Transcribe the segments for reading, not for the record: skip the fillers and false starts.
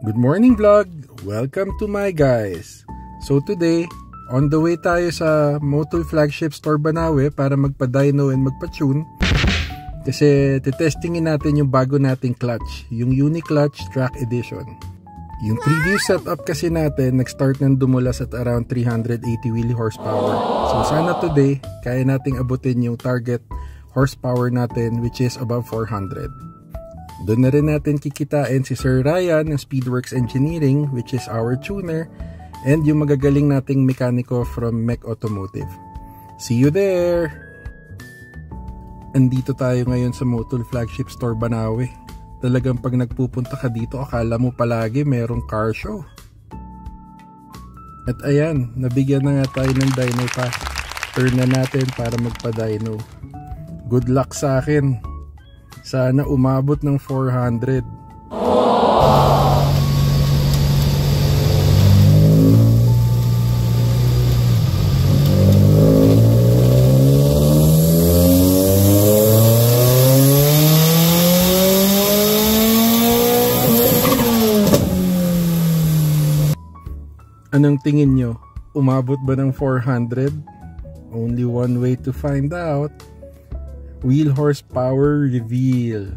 Good morning vlog! Welcome to my guys! So today, on the way tayo sa Motul Flagship Store Banawe para magpa-dyno and magpa-tune. Kasi titestingin natin yung bago nating clutch, yung Uni-Clutch Track Edition. Yung previous setup kasi natin, nag-start ng dumulas at around 380 wheel horsepower. So sana today, kaya nating abutin yung target horsepower natin which is above 400. Doon na rin natin kikitain si Sir Ryan ng Speedworks Engineering which is our tuner and yung magagaling nating mekaniko from Mech Automotive. See you there! Andito tayo ngayon sa Motul Flagship Store Banawe. Talagang pag nagpupunta ka dito, akala mo palagi merong car show. At ayan, nabigyan na nga tayo ng dyno pack. Turn na natin para magpa-dyno. Good luck sa akin. Sana umabot ng 400. Anong tingin nyo? Umabot ba ng 400? Only one way to find out. Wheel horsepower reveal.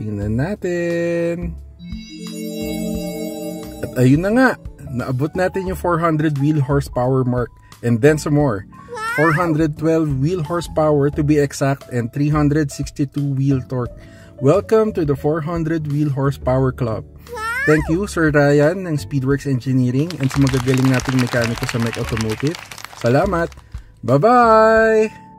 Tingnan natin. At ayun na nga. Naabot natin yung 400 wheel horsepower mark. And then some more. 412 wheel horsepower to be exact and 362 wheel torque. Welcome to the 400 wheel horsepower club. Thank you Sir Ryan ng Speedworks Engineering and sa magagaling nating mekaniko sa Mech Automotive. Salamat! Bye-bye!